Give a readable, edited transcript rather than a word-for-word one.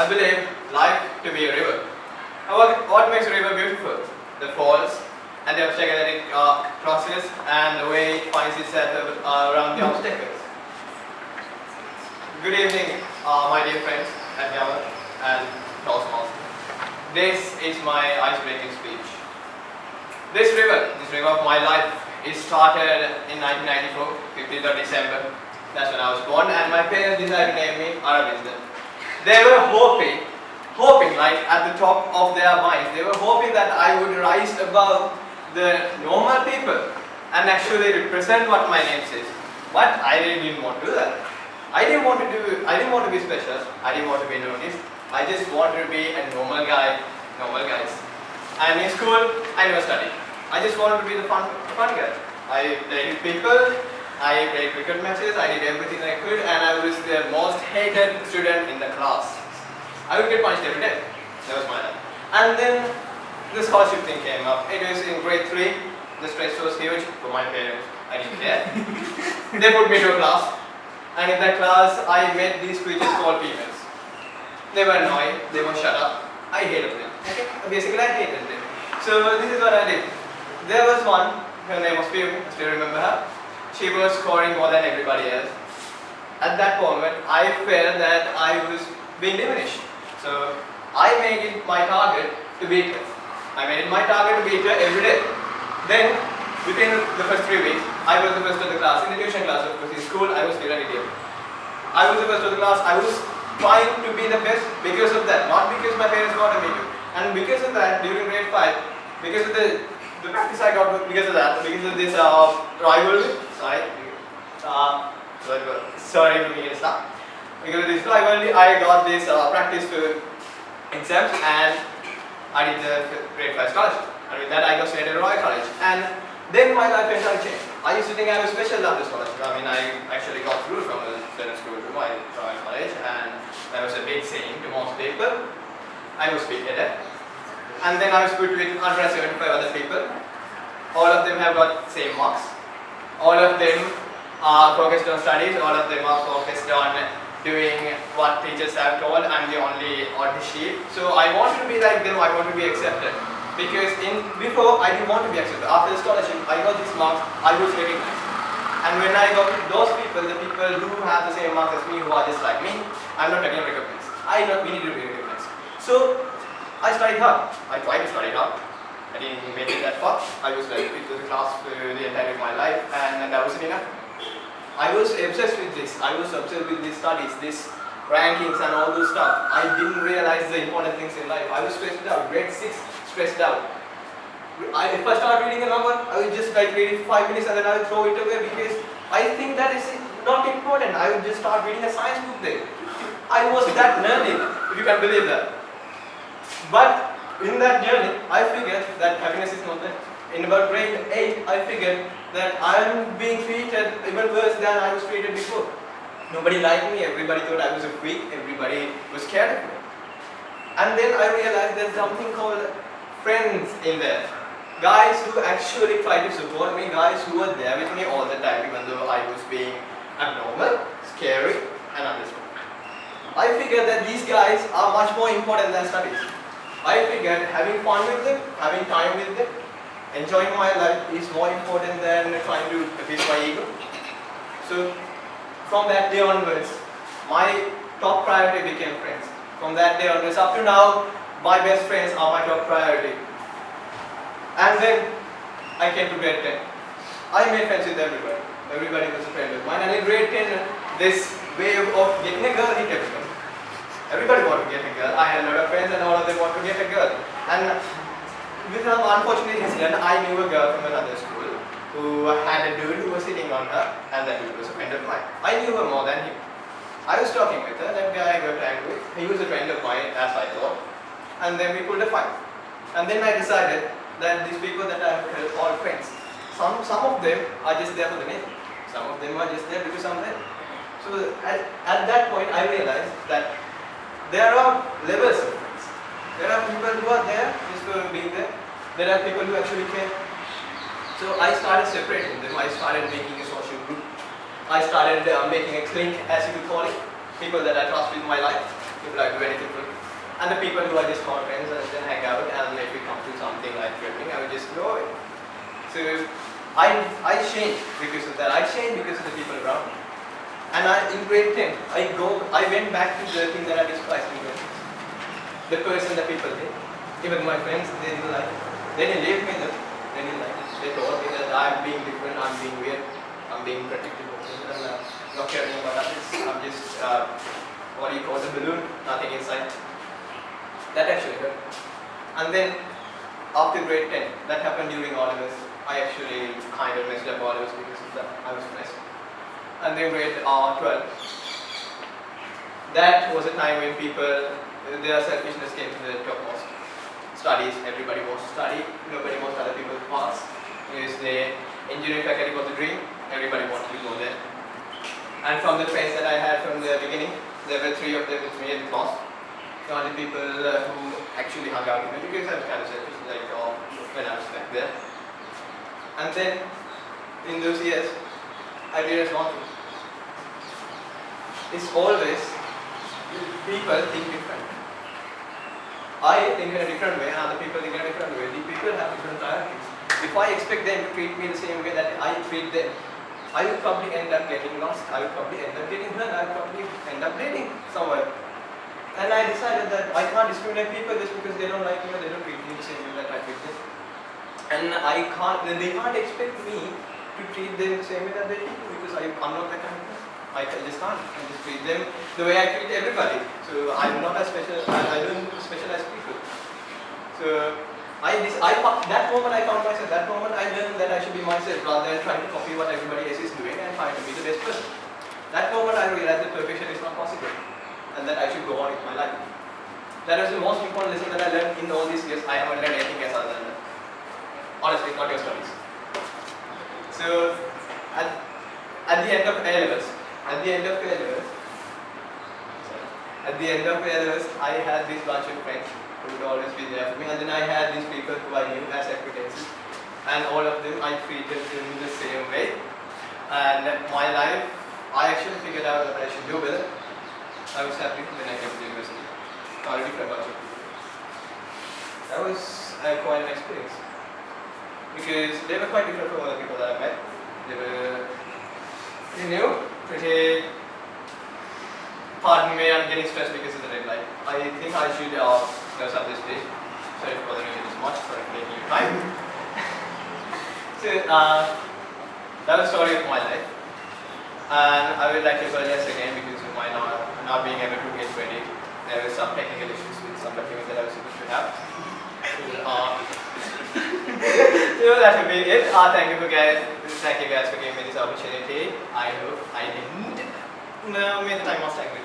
I believe life to be a river. What makes a river beautiful? The falls and the obstacle that it crosses and the way it finds itself around the obstacles. Good evening, my dear friends at Gavelier and Cosmos. This is my ice-breaking speech. This river of my life, it started in 1994, 15th of December. That's when I was born, and my parents decided to name me Aravinda. They were hoping like at the top of their minds, they were hoping that I would rise above the normal people and actually represent what my name says. But I really didn't want to do that. I didn't want to be special. I didn't want to be noticed. I just wanted to be a normal guys. And in school, I never studied. I just wanted to be the fun guy. I played with people. I played cricket matches. I did everything I could, and I was the most hated student in the class. I would get punished every day. That was my life. And then the scholarship thing came up. It was in grade 3. The stress was huge for my parents. I didn't care. They put me to a class. And in that class, I met these creatures called females. They were annoying. They were shut up. I hated them. Okay? Basically, I hated them. So this is what I did. There was one. Her name was Pim. I still remember her. She was scoring more than everybody else. At that moment, I felt that I was being diminished. So I made it my target to beat her. I made it my target to beat her every day. Then, within the first 3 weeks, I was the first of the class. In the tuition class, of course, in school, I was still an idiot. I was the first of the class. I was trying to be the best because of that, not because my parents wanted me to. And because of that, during grade 5, because of the practice I got because of that, because of this rivalry, sorry for me to stop. Because of this rivalry, I got this practice for exams, and I did the grade 5 scholarship. And with that, I got selected at Royal College. And then my life entirely changed. I used to think I was special after scholarship. I mean, I actually got through from the student school to my Royal College, and that was a big saying to most people. I was big-headed. And then I was put with 175 other people. All of them have got same marks. All of them are focused on studies. All of them are focused on doing what teachers have told. I'm the only odd sheep. So I want to be like them. I want to be accepted. Because before I didn't want to be accepted. After the scholarship, I got these marks. I was recognized. And when I got those people, the people who have the same marks as me, who are just like me, I'm not again recognized. We need to be recognized. So I studied hard. I tried to study hard. I didn't make it that far. I was like fifth of the class for the entirety of my life, and that wasn't enough. I was obsessed with this. I was obsessed with these studies, these rankings and all this stuff. I didn't realize the important things in life. I was stressed out. Grade 6, stressed out. If I start reading a number, I would just like read it for 5 minutes and then I would throw it away because I think that is not important. I would just start reading a science book then. I was that nerdy, if you can believe that. But in that journey, I figured that happiness is not there. In about grade 8, I figured that I am being treated even worse than I was treated before. Nobody liked me, everybody thought I was a freak, everybody was scared of me. And then I realized there's something called friends in there. Guys who actually try to support me, guys who were there with me all the time, even though I was being abnormal, scary, and unresponsible. I figured that these guys are much more important than studies. I figured having fun with them, having time with them, enjoying my life is more important than trying to appease my ego. So from that day onwards, my top priority became friends. From that day onwards, up to now, my best friends are my top priority. And then I came to grade 10. I made friends with everybody. Everybody was a friend of mine. And in grade 10, this wave of getting a girl hit everybody. Everybody wanted to get a girl. I had a lot of friends and all of them wanted to get a girl. And with an unfortunate incident, I knew a girl from another school who had a dude who was sitting on her, and that dude was a friend of mine. I knew her more than him. I was talking with her, that guy I got angry with. He was a friend of mine, as I thought. And then we pulled a fight. And then I decided that these people that I have are all friends. Some of them are just there for the name. Some of them are just there because I'm there. So at that point, I realized that there are levels of friends. There are people who are there just for being there. There are people who actually care. So I started separating them. I started making a social group. I started making a clique, as you could call it. People that I trust with my life. People I do anything for. And the people who are just called friends and then hang out, and if we come to something like filming, I would just go. So I changed because of that. I changed because of the people around me. And in grade 10, I went back to the thing that I despised in grade 10. The person that people did. Even my friends, they didn't like it. They didn't leave me though. They didn't like it. They told me that I'm being different, I'm being weird, I'm being protective of things, and not caring about others. I'm just, what do you call the balloon? Nothing inside. That actually hurt. And then, after grade 10, that happened during O-levels. I actually kind of messed up O-levels because of that. I was messed. And then grade 12. That was a time when people, their selfishness came to the topmost. Studies, everybody wants to study, nobody wants other people to pass. Because the engineering faculty was the dream, everybody wanted to go there. And from the friends that I had from the beginning, there were 3 of them with me in class. The only people who actually hung out with me because I was kind of selfish, like when I was back there. And then, in those years, I realized one thing. It's always people think different. I think in a different way and other people think in a different way. The people have different priorities. If I expect them to treat me the same way that I treat them, I will probably end up getting lost. I will probably end up getting hurt. I will probably end up dating someone. And I decided that I can't discriminate people just because they don't like me or they don't treat me the same way that I treat them. And they can't expect me to treat them the same way that they treat me because I'm not that kind of person. I just can't. I just treat them the way I treat everybody. So I'm not as special. I don't specialize people. So that moment I found myself. That moment I learned that I should be myself rather than trying to copy what everybody else is doing and trying to be the best person. That moment I realized that perfection is not possible. And that I should go on with my life. That was the most important lesson that I learned in all these years. I haven't learned anything else other than that. Honestly, not your studies. So, at the end of A-levels, I had this bunch of friends who would always be there for me, and then I had these people who I knew as acquaintances, and all of them I treated in the same way. And my life, I actually figured out that I should do better. I was happy when I came to university. I different bunch of people. That was quite an experience. Because they were quite different from other people that I met. They were pretty new, pretty... Pardon me, I'm getting stressed because of the red light. I think I should close up this page. Sorry for bothering you this much, sorry for taking your time. So, that was the story of my life. And I would like to apologize again because of my not being able to get ready. There were some technical issues with some documents that I was supposed to have. So that will be it. Thank you guys for giving me this opportunity. I hope I didn't make the time was like